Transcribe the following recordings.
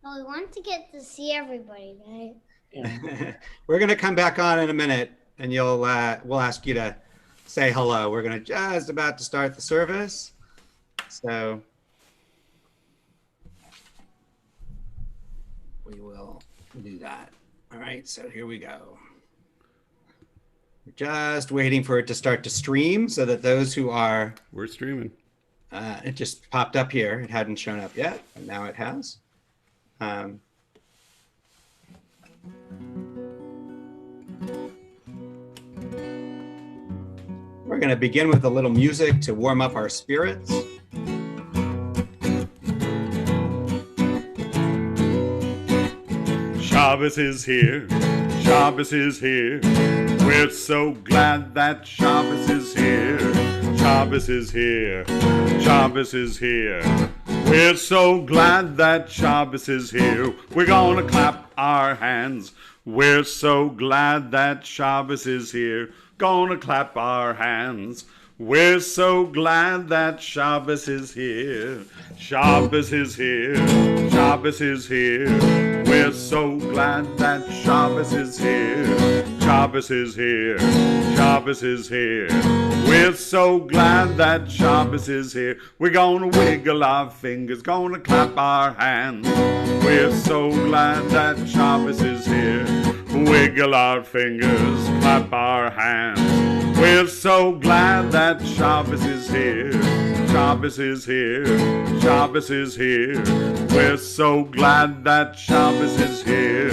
Well, we want to get to see everybody, right? Yeah. We're going to come back on in a minute, and we'll ask you to say hello. We're going to just about to start the service, so we will do that. All right, so here we go. We're just waiting for it to start to stream so that those who are We're streaming. it just popped up here. It hadn't shown up yet, but now it has. We're going to begin with a little music to warm up our spirits. Shabbos is here. Shabbos is here. We're so glad that Shabbos is here. Shabbos is here. Shabbos is here. We're so glad that Shabbos is here. We're gonna clap our hands. We're so glad that Shabbos is here. Gonna clap our hands. We're so glad that Shabbos is here. Shabbos is here. Shabbos is here. We're so glad that Shabbos is here. Shabbos is here. Shabbos is here. We're so glad that Shabbos is here. We're gonna wiggle our fingers, gonna clap our hands. We're so glad that Shabbos is here. Wiggle our fingers, clap our hands. We're so glad that Shabbos is here. Shabbos is here. Shabbos is here. We're so glad that Shabbos is here.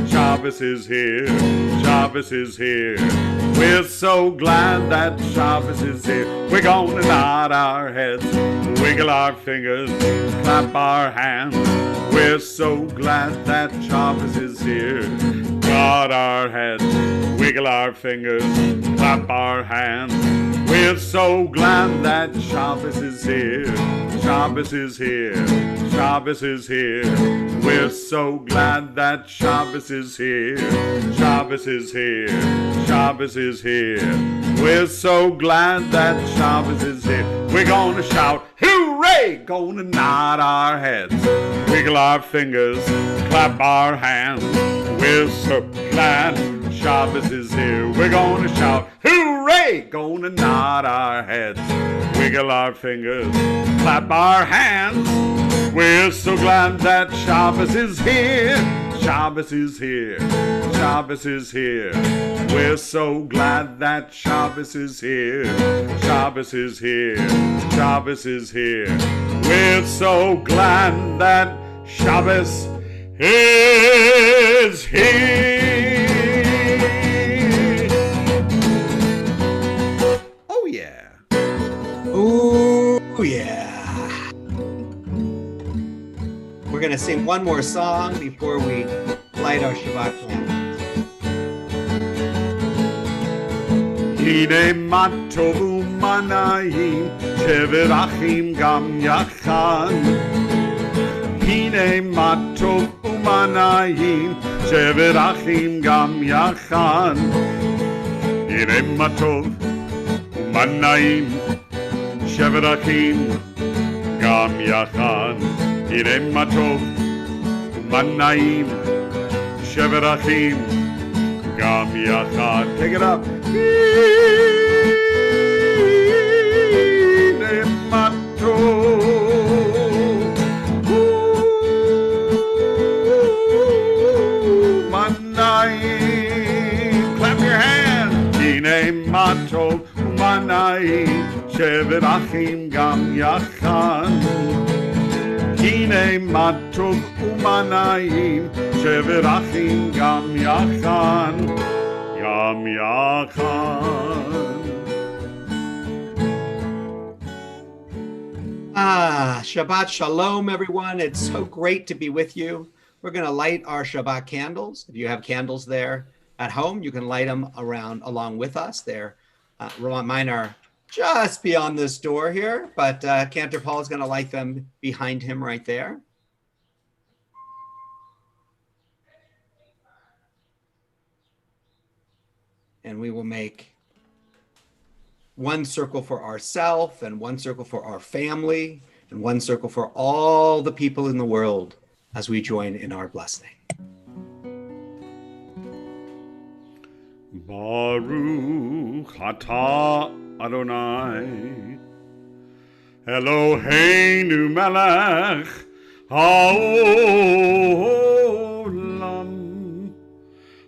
Shabbos is here. Shabbos is here. We're so glad that Shabbos is here. We're gonna nod our heads, wiggle our fingers, clap our hands. We're so glad that Shabbos is here. Nod our heads, wiggle our fingers, clap our hands. We're so glad that Shabbos is here. Shabbos is here. Shabbos is here. We're so glad that Shabbos is here. Shabbos is here. Shabbos is here. We're so glad that Shabbos is here. We're gonna shout, hooray! Gonna nod our heads, wiggle our fingers, clap our hands. We're so glad Shabbos is here. We're gonna shout, hooray! Gonna nod our heads, wiggle our fingers, clap our hands. We're so glad that Shabbos is here. Shabbos is here. Shabbos is here. We're so glad that Shabbos is here. Shabbos is here. Shabbos is here. We're so glad that Shabbos is here. Oh yeah. Ooh, yeah. We're going to sing one more song before we light our Shabbat candles. הנה מה טוב ומה נעים, שבת אחים גם יחד. הנה מה טוב ומה נעים, שבת אחים גם יחד. הנה מה טוב ומה נעים, שבת אחים גם יחד. הנה מה טוב ומה נעים, שבת אחים גם יחד. Take it up. הנה מה טוב ומה נעים. Clap your hands. הנה מה טוב ומה נעים, שבת אחים גם יחד. הנה מה טוב ומה נעים, שבת אחים גם יחד. גם יחד. Shabbat Shalom, everyone. It's so great to be with you. We're going to light our Shabbat candles. If you have candles there at home, you can light them along with us. Mine are just beyond this door here, but Cantor Paul is going to light them behind him right there. And we will make one circle for ourselves and one circle for our family and one circle for all the people in the world as we join in our blessing. Baruch atah Adonai Eloheinu melech haolam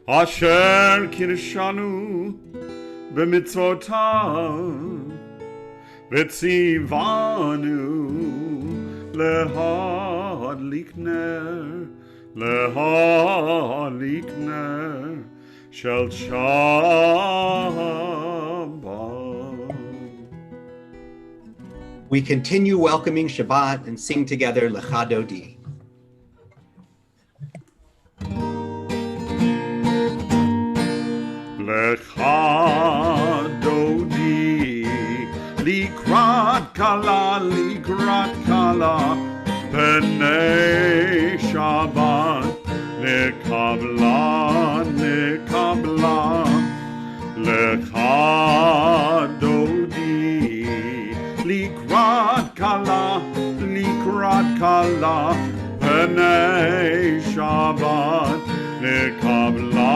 asher kirshanu b'mitzvotav v'tzivanu lehadlik ner shel Shabbat. We continue welcoming Shabbat and sing together Lecha Dodi. Lecha Dodi likrat kala Penei Shabbat nekabla Lecha Dodi likrat kala Penei Shabbat nekabla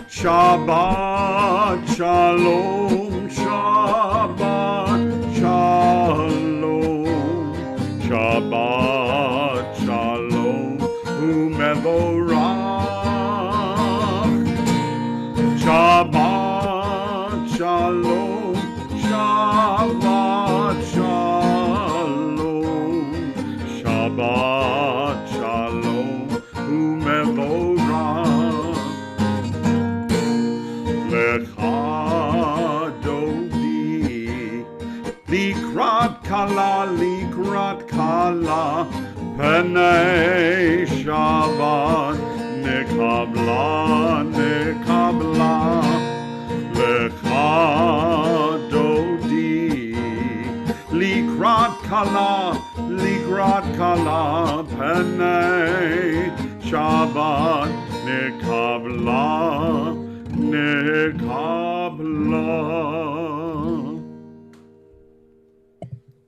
Shabbat Shalom Shabbat Shalom umevorach Shabbat Shalom Shabbat Shalom umevorach Lecha Dodi likrat kala Penei Shabbat nekabla Lecha Dodi likrat kala Penei Shabbat nekabla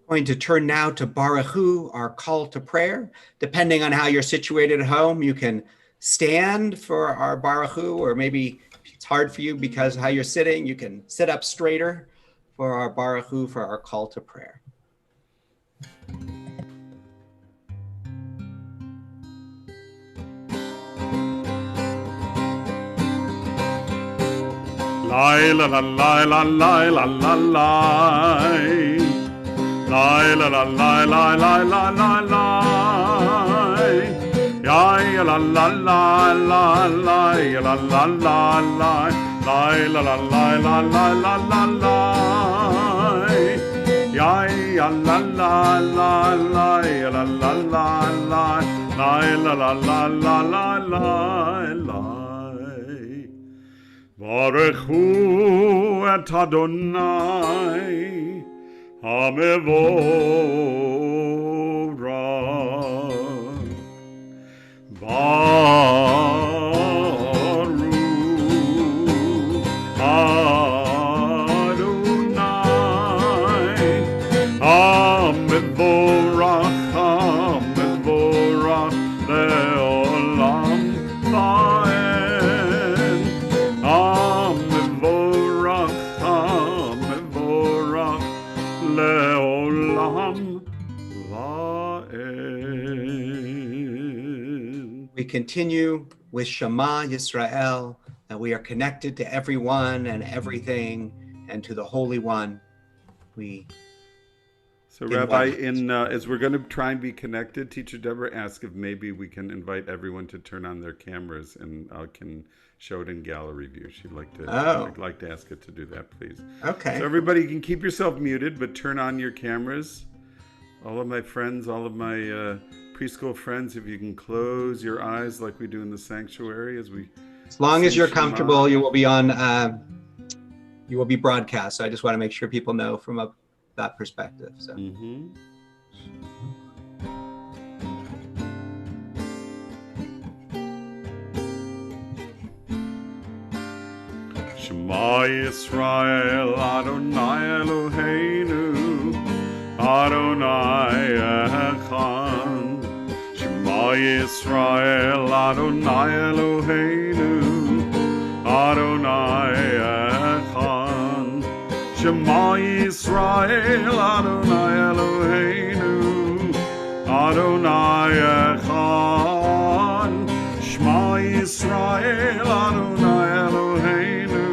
Going to turn now to Baruch Hu, our call to prayer. Depending on how you're situated at home, you can stand for our Baruch Hu, or maybe it's hard for you because of how you're sitting, you can sit up straighter for our Baruch Hu, for our call to prayer. Lai la la la la la la la la Lai la la la la la la la la Ya la la la la la la la la la Lai la la la la la la la la Ya la la la la la la la la Lai la la la la la la Baruch Hu et Adonai HaMevorach Baruch Adonai HaMevorach Le'olam Va'ed Le'olam Va'ed. We continue with Shema Yisrael, that we are connected to everyone and everything and to the Holy One. So Rabbi, as we're going to try and be connected, Teacher Deborah asked if maybe we can invite everyone to turn on their cameras, and I can show it in gallery view. She'd like to. I'd like to ask it to do that, please. Okay. So everybody, you can keep yourself muted, but turn on your cameras. All of my friends, all of my preschool friends, if you can close your eyes like we do in the sanctuary as we. As long as you're comfortable, you will be on. You will be broadcast. So I just want to make sure people know from that perspective. So. Mm-hmm. Shema Yisrael, Adonai Eloheinu, Adonai Echad. Yisrael Adonai Eloheinu Adonai Echad. Shema Yisrael Adonai Eloheinu Adonai Echad. Shema Yisrael Adonai Eloheinu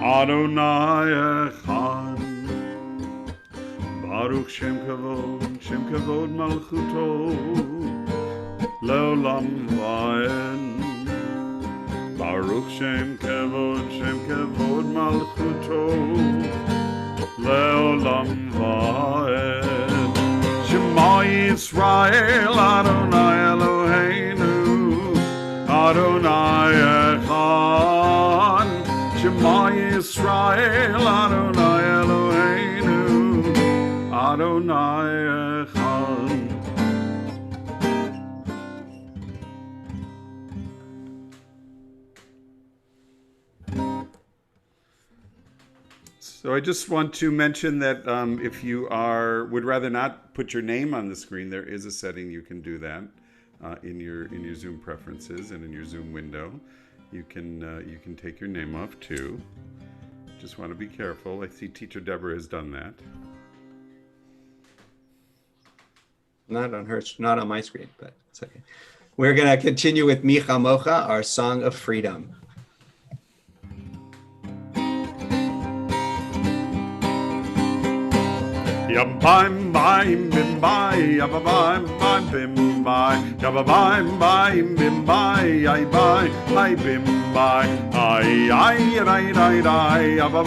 Adonai Echad. Baruch Shem Kavod Malchuto Leolam Vaed. Baruch Shem Kavod Malchuto Leolam Vaed. Shema Yisrael Adonai Eloheinu Adonai Echad. Shema Yisrael Adonai Eloheinu Adonai Echad. So I just want to mention that if you would rather not put your name on the screen, there is a setting you can do that in your Zoom preferences and in your Zoom window. You can take your name off too. Just want to be careful. I see Teacher Deborah has done that. Not on my screen, but it's okay. We're going to continue with Micha Mocha, our song of freedom. Yam bim bim bim bye, yabba bim bim bim bye, yabba bim bim bim bye, ay bye, ay bim bye, ay ay ay ay ay, yabba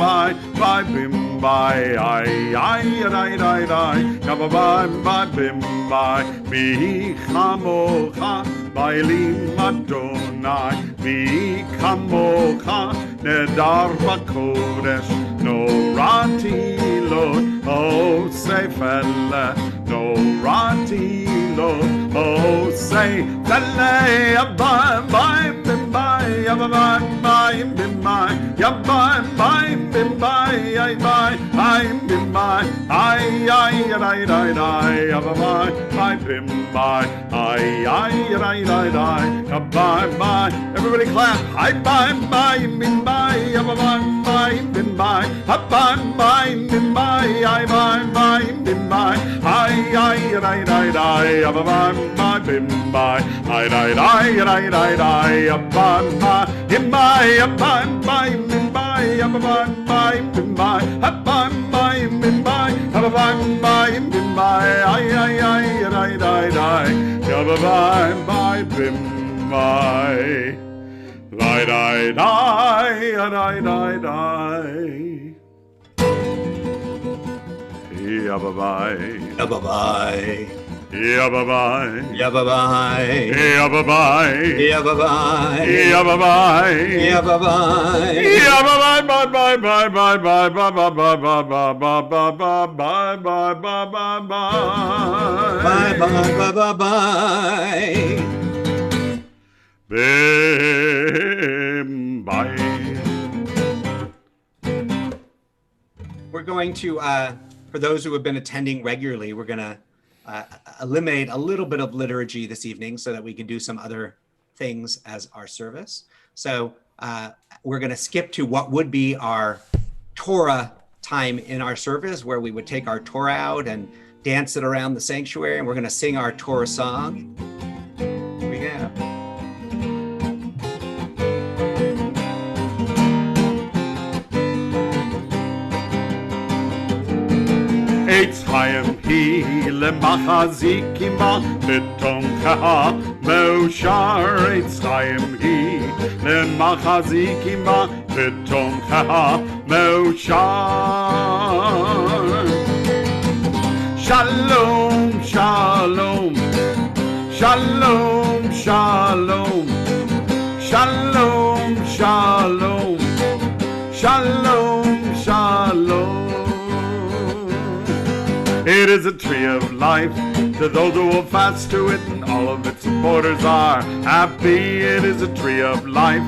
bim bim bye, ay ay ay ay ay, yabba bim bim bye, mi chamocha, bailim Adonai, mi chamocha, nedar bakodesh, norati Lord. Oh, say fella, no rati lo. Oh, say fella, abba, bye, bim, bye, abba, bye, bim, bye, yabba, bye, bim, bye, ay, bye, bim, bye, ay, abba, bye, bim, bye, ay, abba, bye. Everybody clap, ay, bye, bim, bye, abba, bye, bim, bye, abba, bye, bim, bye, ay, bye, bim, bye, ay, abba, bye, bim, bye, ay, abba, bim, bye, abba, bye, bim, bye, abba, bye, bim, bye, abba, bye, bim, bye, abba, bye, bim, bye, ay, abba, bye, bim, bye, Yababai, Yababai, yababai, Yababai, yababai, Yababai, yababai, Yababai, yababai, bye bye bye bye bye bye bye bye bye bye bye bye bye bye bye bye bye bye bye. Bim bye. We're going to, for those who have been attending regularly, we're going to eliminate a little bit of liturgy this evening so that we can do some other things as our service. So we're going to skip to what would be our Torah time in our service, where we would take our Torah out and dance it around the sanctuary, and we're going to sing our Torah song. Here we go. Eitz Chaim hi lemachazikim ba betomcha meoshar. Eitz Chaim hi lemachazikim ba betomcha meoshar. Shalom, shalom, shalom, shalom, shalom, shalom, shalom, shalom. It is a tree of life to those who will fast to it, and all of its supporters are happy. It is a tree of life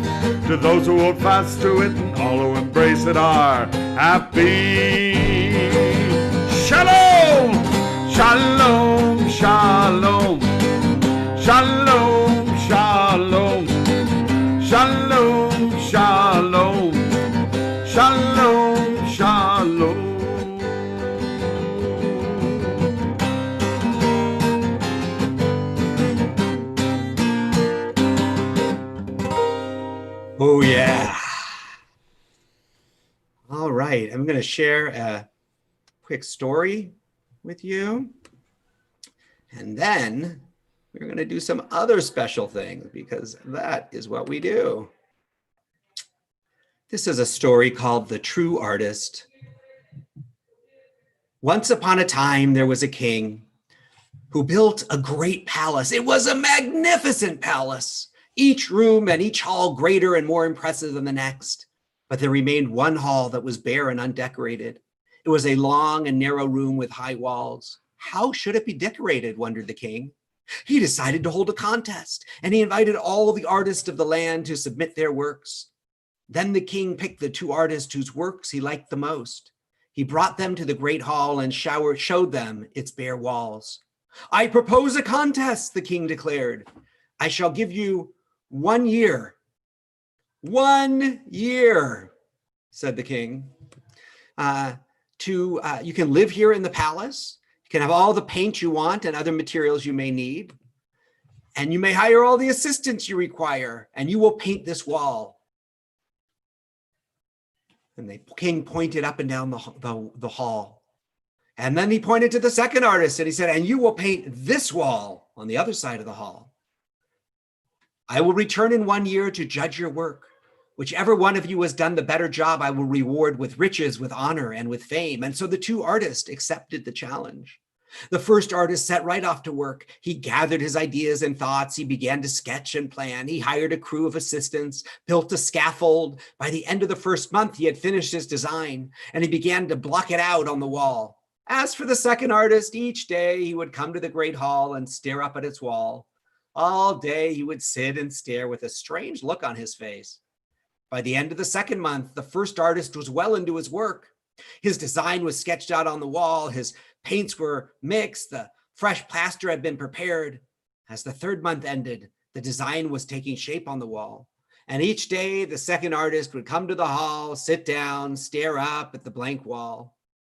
to those who will fast to it, and all who embrace it are happy. Shalom, shalom, shalom, shalom, right, I'm going to share a quick story with you. And then we're going to do some other special things because that is what we do. This is a story called The True Artist. Once upon a time, there was a king who built a great palace. It was a magnificent palace, each room and each hall greater and more impressive than the next. But there remained one hall that was bare and undecorated. It was a long and narrow room with high walls. How should it be decorated, wondered the king. He decided to hold a contest, and he invited all the artists of the land to submit their works. Then the king picked the 2 artists whose works he liked the most. He brought them to the great hall and showed them its bare walls. I propose a contest, the king declared. I shall give you 1 year. 1 year, said the king. You can live here in the palace. You can have all the paint you want and other materials you may need. And you may hire all the assistants you require, and you will paint this wall. And the king pointed up and down the hall. And then he pointed to the second artist and he said, and you will paint this wall on the other side of the hall. I will return in 1 year to judge your work. Whichever one of you has done the better job, I will reward with riches, with honor, and with fame. And so the 2 artists accepted the challenge. The first artist set right off to work. He gathered his ideas and thoughts. He began to sketch and plan. He hired a crew of assistants, built a scaffold. By the end of the first month, he had finished his design, and he began to block it out on the wall. As for the second artist, each day he would come to the great hall and stare up at its wall. All day he would sit and stare with a strange look on his face. By the end of the second month, the first artist was well into his work. His design was sketched out on the wall. His paints were mixed. The fresh plaster had been prepared. As the third month ended, the design was taking shape on the wall. And each day, the second artist would come to the hall, sit down, stare up at the blank wall.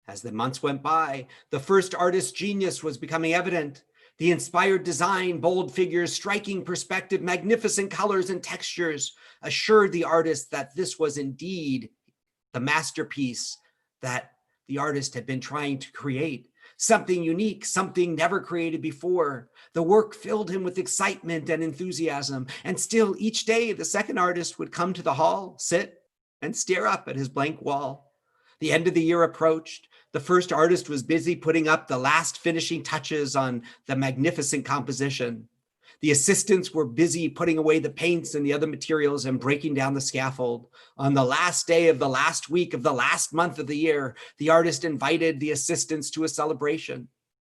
As the months went by, the first artist's genius was becoming evident. The inspired design, bold figures, striking perspective, magnificent colors and textures assured the artist that this was indeed the masterpiece that the artist had been trying to create. Something unique, something never created before. The work filled him with excitement and enthusiasm. And still, each day, the second artist would come to the hall, sit, and stare up at his blank wall. The end of the year approached. The first artist was busy putting up the last finishing touches on the magnificent composition. The assistants were busy putting away the paints and the other materials and breaking down the scaffold. On the last day of the last week of the last month of the year, the artist invited the assistants to a celebration.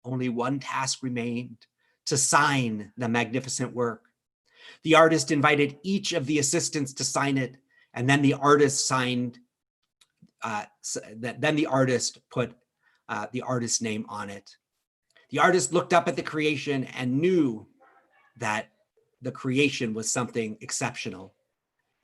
Only one task remained: to sign the magnificent work. The artist invited each of the assistants to sign it, and then the artist signed. Then the artist put the artist's name on it. The artist looked up at the creation and knew that the creation was something exceptional.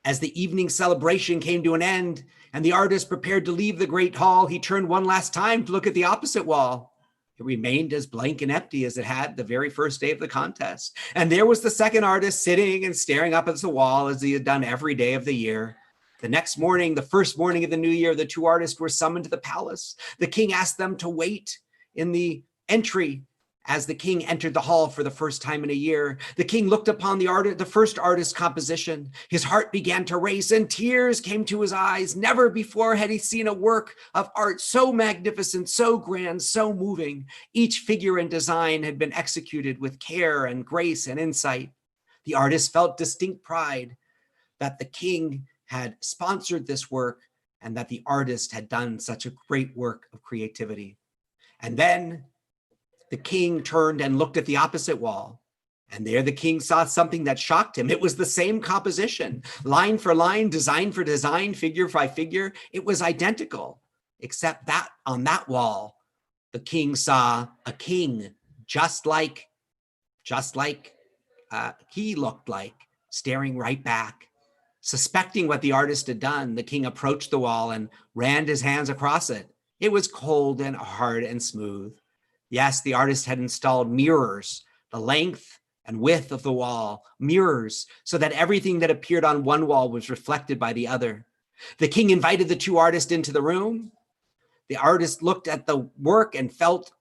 As the evening celebration came to an end and the artist prepared to leave the great hall, he turned one last time to look at the opposite wall. It remained as blank and empty as it had the very first day of the contest. And there was the second artist sitting and staring up at the wall as he had done every day of the year. The next morning, the first morning of the new year, the 2 artists were summoned to the palace. The king asked them to wait in the entry. As the king entered the hall for the first time in a year, the king looked upon the first artist's composition. His heart began to race and tears came to his eyes. Never before had he seen a work of art so magnificent, so grand, so moving. Each figure and design had been executed with care and grace and insight. The artist felt distinct pride that the king had sponsored this work and that the artist had done such a great work of creativity. And then the king turned and looked at the opposite wall. And there the king saw something that shocked him. It was the same composition, line for line, design for design, figure by figure. It was identical, except that on that wall, the king saw a king just like he looked like, staring right back. Suspecting what the artist had done, the king approached the wall and ran his hands across it. It was cold and hard and smooth. Yes, the artist had installed mirrors, the length and width of the wall, mirrors, so that everything that appeared on one wall was reflected by the other. The king invited the two artists into the room. The artist looked at the work and felt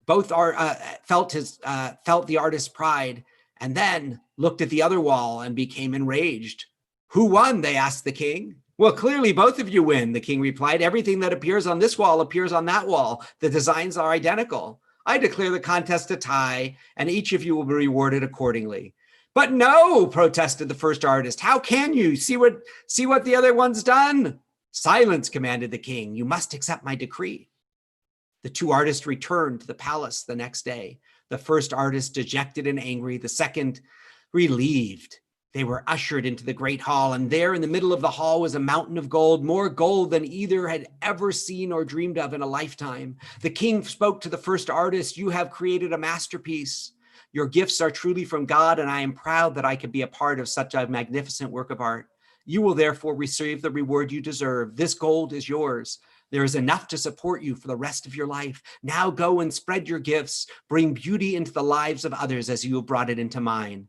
felt the artist's pride, and then looked at the other wall and became enraged. Who won? They asked the king. Well, clearly both of you win, the king replied. Everything that appears on this wall appears on that wall. The designs are identical. I declare the contest a tie, and each of you will be rewarded accordingly. But no, protested the first artist. How can you? See what the other one's done? Silence, commanded the king. You must accept my decree. The two artists returned to the palace the next day. The first artist dejected and angry, the second relieved. They were ushered into the great hall, and there in the middle of the hall was a mountain of gold, more gold than either had ever seen or dreamed of in a lifetime. The king spoke to the first artist. You have created a masterpiece. Your gifts are truly from God, and I am proud that I could be a part of such a magnificent work of art. You will therefore receive the reward you deserve. This gold is yours. There is enough to support you for the rest of your life. Now go and spread your gifts. Bring beauty into the lives of others as you have brought it into mine.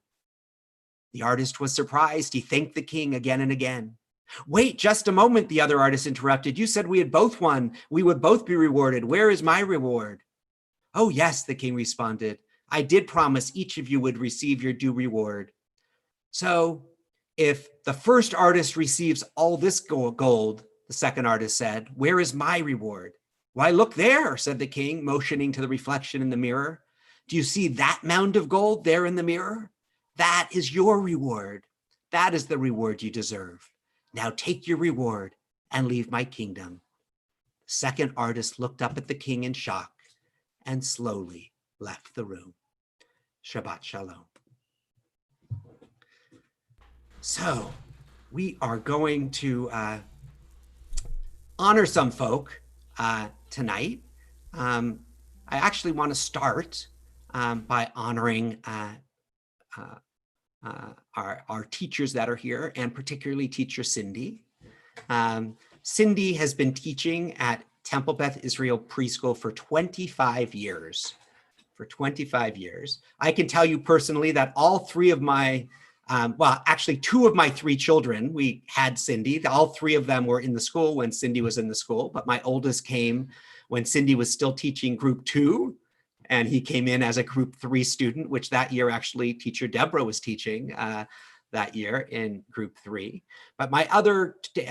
The artist was surprised. He thanked the king again and again. Wait just a moment, the other artist interrupted. You said we had both won. We would both be rewarded. Where is my reward? Oh, yes, the king responded. I did promise each of you would receive your due reward. So if the first artist receives all this gold, the second artist said, where is my reward? Why, look there, said the king, motioning to the reflection in the mirror. Do you see that mound of gold there in the mirror? That is your reward. That is the reward you deserve. Now take your reward and leave my kingdom. The second artist looked up at the king in shock and slowly left the room. Shabbat Shalom. So we are going to honor some folk tonight. I actually want to start by honoring our teachers that are here, and particularly teacher Cindy. Cindy has been teaching at Temple Beth Israel preschool for 25 years. For 25 years. I can tell you personally that all three of my, well, actually two of my three children, we had Cindy. All three of them were in the school when Cindy was in the school, but my oldest came when Cindy was still teaching group 2, and he came in as a group 3 student, which that year actually teacher Deborah was teaching that year in group 3. But my other two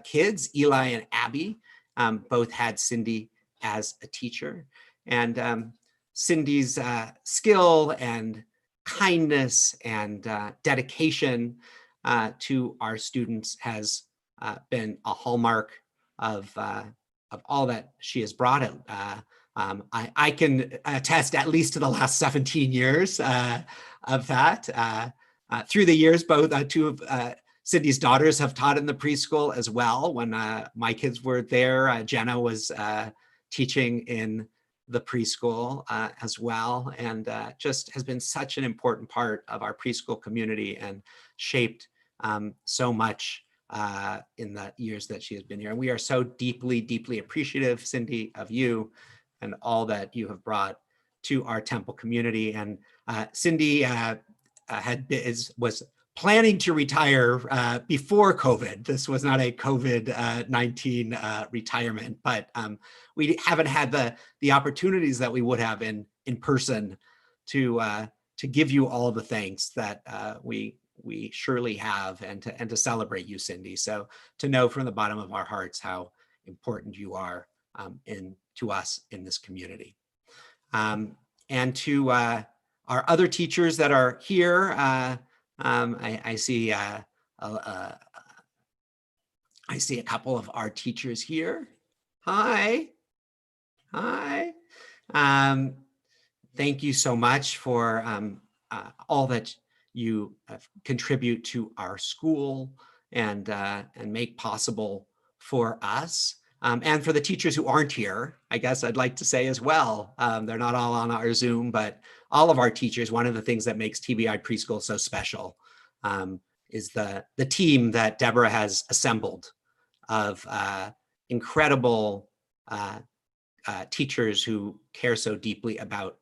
kids, Eli and Abby, both had Cindy as a teacher. And Cindy's skill and kindness and dedication to our students has been a hallmark of all that she has brought out. I can attest at least to the last 17 years of that. Through the years, both two of Cindy's daughters have taught in the preschool as well. When my kids were there, Jenna was teaching in the preschool as well, and just has been such an important part of our preschool community and shaped so much in the years that she has been here. And we are so deeply, deeply appreciative, Cindy, of you and all that you have brought to our temple community. And Cindy was planning to retire before COVID. This was not a COVID-19 retirement, but we haven't had the opportunities that we would have in person to give you all the thanks that we surely have, and to celebrate you, Cindy. So to know from the bottom of our hearts how important you are to us in this community. And to our other teachers that are here, I see a couple of our teachers here. Hi. Thank you so much for all that you contribute to our school and make possible for us. And for the teachers who aren't here, I guess I'd like to say as well, they're not all on our Zoom, but all of our teachers, one of the things that makes TBI Preschool so special is the team that Deborah has assembled of incredible teachers who care so deeply about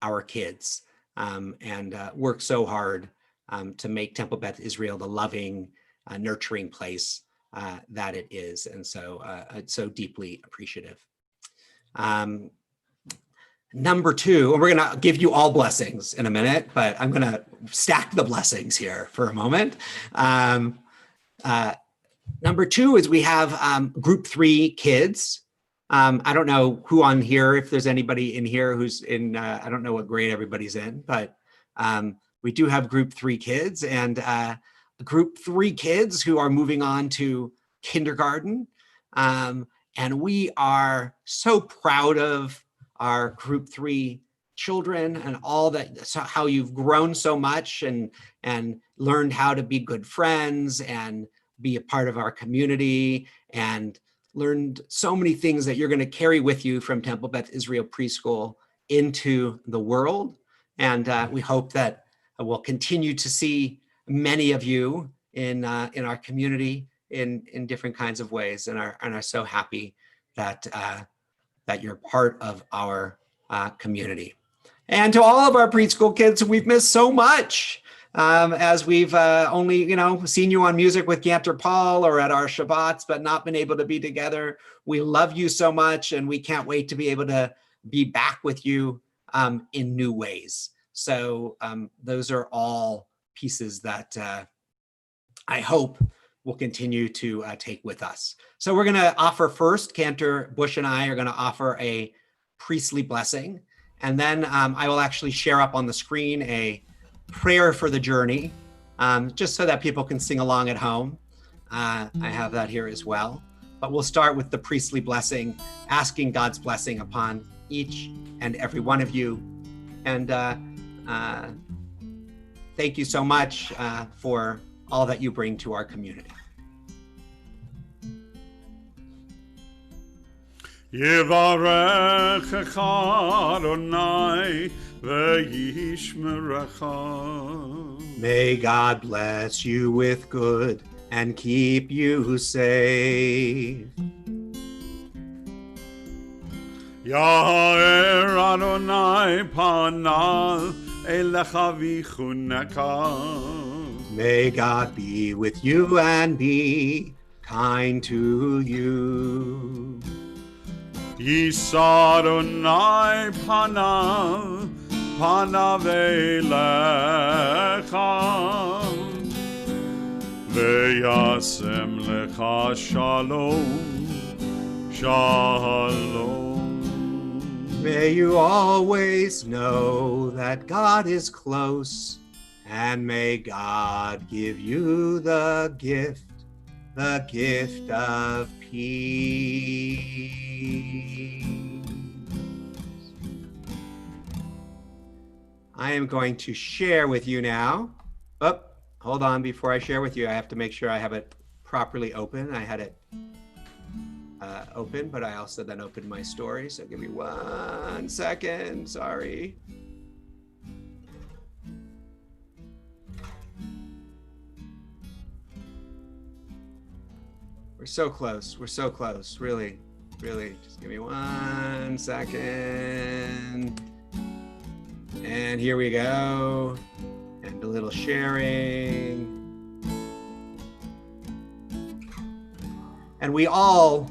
our kids and work so hard to make Temple Beth Israel the loving nurturing place that it is. And so it's so deeply appreciative. Number two, and we're going to give you all blessings in a minute, but I'm going to stack the blessings here for a moment. Number two is we have group 3 kids. I don't know who on here, if there's anybody in here who's in, I don't know what grade everybody's in, but we do have group 3 kids, and group 3 kids who are moving on to kindergarten. And we are so proud of our group 3 children and all that, so how you've grown so much and learned how to be good friends and be a part of our community, and learned so many things that you're going to carry with you from Temple Beth Israel Preschool into the world. And we hope that we'll continue to see many of you in our community in different kinds of ways, and are so happy that that you're part of our community. And to all of our preschool kids, we've missed so much. As we've only, seen you on Music with Ganter Paul or at our Shabbats, but not been able to be together. We love you so much, and we can't wait to be able to be back with you in new ways. So those are all pieces that I hope will continue to take with us. So we're going to offer first, Cantor Bush and I are going to offer a priestly blessing. And then I will actually share up on the screen a prayer for the journey, just so that people can sing along at home. I have that here as well. But we'll start with the priestly blessing, asking God's blessing upon each and every one of you. And thank you so much for all that you bring to our community. Yevarechecha Adonai v'yishmerecha. May God bless you with good and keep you safe. Ya'er Adonai panav elecha v'chuneka. May God be with you and be kind to you. Yisa Adonai panav elecha ve'yasem lecha shalom. May you always know that God is close, and may God give you the gift of peace. I am going to share with you now. Oh, hold on, before I share with you, I have to make sure I have it properly open. I had it open, but I also then opened my story. So give me 1 second, sorry. We're so close, really, just give me 1 second. And here we go, and a little sharing. And we all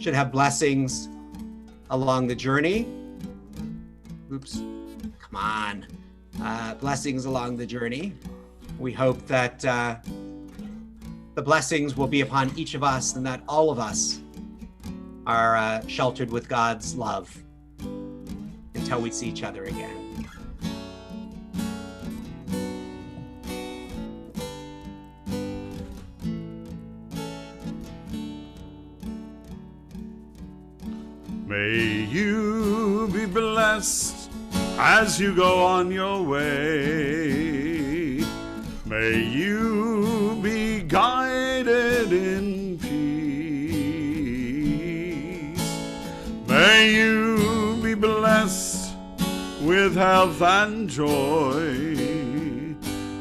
should have blessings along the journey. Oops, come on. Blessings along the journey. We hope that the blessings will be upon each of us, and that all of us are sheltered with God's love until we see each other again. May you be blessed as you go on your way. May you be guided in peace. May you be blessed with health and joy.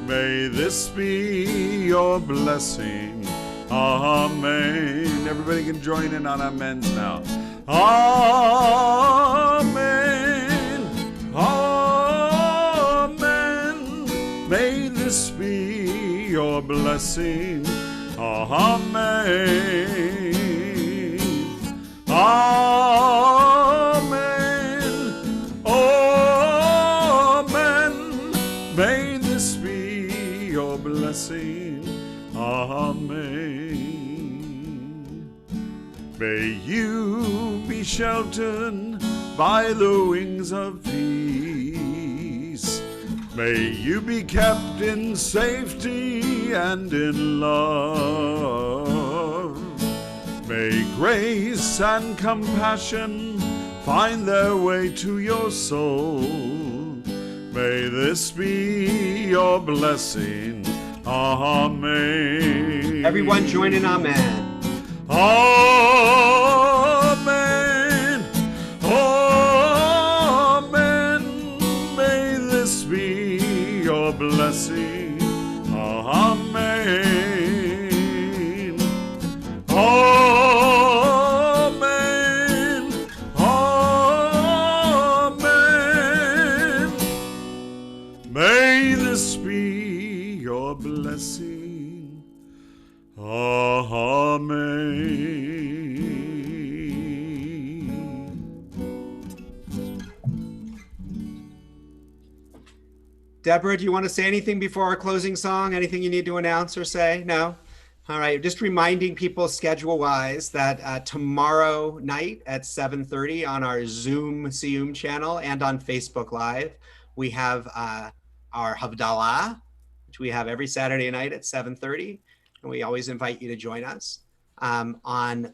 May this be your blessing. Amen. Everybody can join in on amens now. Amen. Amen. May this be your blessing. Amen. Amen. Amen. May this be your blessing. Amen. May you be sheltered by the wings of peace. May you be kept in safety and in love. May grace and compassion find their way to your soul. May this be your blessing. Amen. Everyone join in amen. Amen. Amen. May this be your blessing. Amen. Amen. Amen. May this be your blessing. Amen. Deborah, do you want to say anything before our closing song? Anything you need to announce or say? No? All right. Just reminding people schedule-wise that tomorrow night at 7:30 on our Zoom Siyum channel and on Facebook Live, we have our Havdalah, which we have every Saturday night at 7:30. And we always invite you to join us. On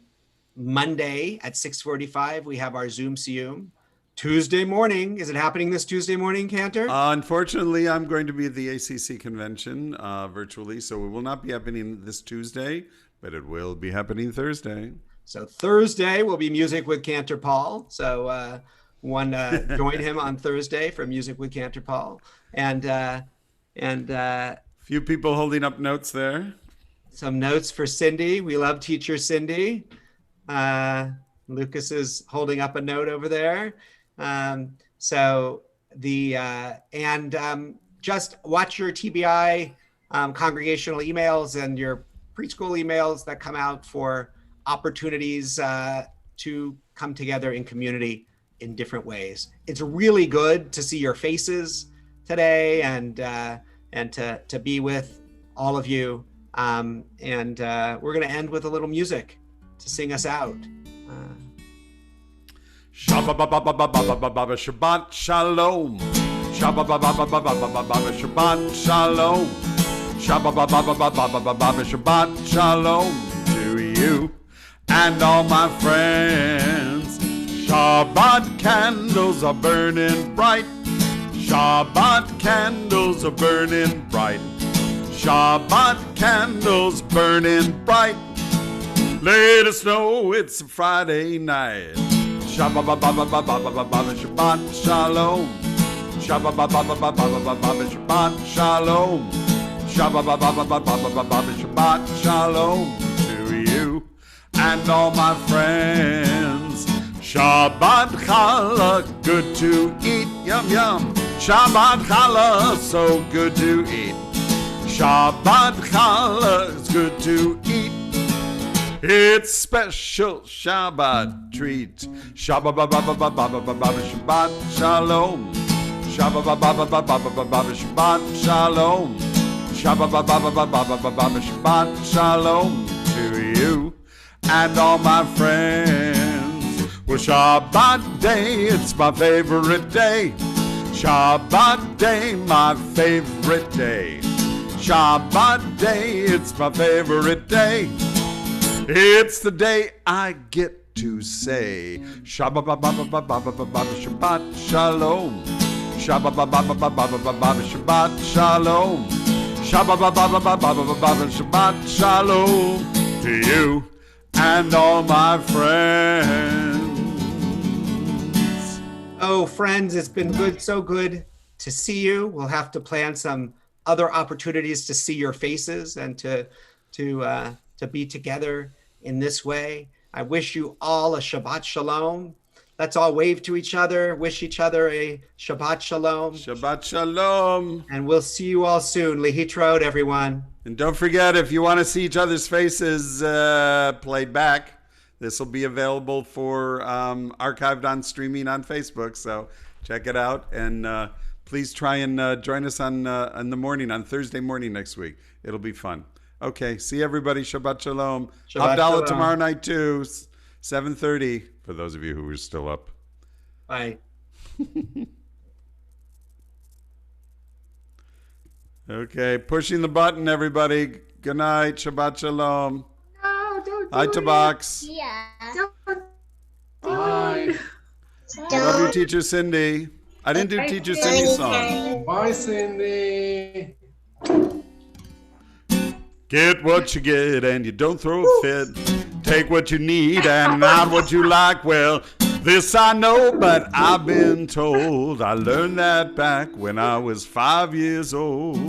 Monday at 6:45, we have our Zoom Siyum. Tuesday morning, is it happening this Tuesday morning, Cantor? Unfortunately, I'm going to be at the ACC convention virtually, so it will not be happening this Tuesday, but it will be happening Thursday. So Thursday will be Music with Cantor Paul. So join him on Thursday for Music with Cantor Paul. And few people holding up notes there. Some notes for Cindy. We love teacher Cindy. Lucas is holding up a note over there. Just watch your TBI congregational emails and your preschool emails that come out for opportunities to come together in community in different ways. It's really good to see your faces today and to be with all of you. We're going to end with a little music to sing us out. Shabbat shalom. Shabbat shalom. Shabbat shalom to you and all my friends. Shabbat candles are burning bright. Shabbat candles are burning bright. Shabbat candles burning bright. Let us know it's a Friday night. Shabbat shalom. Shabbat shalom. Shabbat shalom to you and all my friends. Shabbat challah, good to eat, yum yum. Shabbat challah, so good to eat. Shabbat challah, it's good to eat. It's special Shabbat treat. Shabbat shalom. Shabbat shalom. Shabbat shalom to you and all my friends. Well, Shabbat day, it's my favorite day. Shabbat day, my favorite day. Shabbat day, it's my favorite day. It's the day I get to say Shabbat shalom. Shabbat shalom. Shabbat shalom to you and all my friends. Oh, friends, it's been good, so good to see you. We'll have to plan some other opportunities to see your faces and to be together in this way. I wish you all a Shabbat Shalom. Let's all wave to each other, wish each other a Shabbat Shalom. Shabbat Shalom. And we'll see you all soon. Lehitraot, everyone. And don't forget, if you want to see each other's faces played back, this will be available for archived on streaming on Facebook. So check it out. And please try and join us in the morning, on Thursday morning next week. It'll be fun. Okay. See everybody. Shabbat Shalom. Shabbat Havdalah Shalom. tomorrow night too. 7:30 for those of you who are still up. Bye. Okay, pushing the button, everybody. Good night. Shabbat Shalom. No, don't do Hi, it. Tabax. Yeah. Don't Bye. Love you, Teacher Cindy. I didn't do Teacher Cindy's song. Bye, Cindy. Get what you get and you don't throw a fit. Take what you need and not what you like. Well, this I know, but I've been told. I learned that back when I was 5 years old.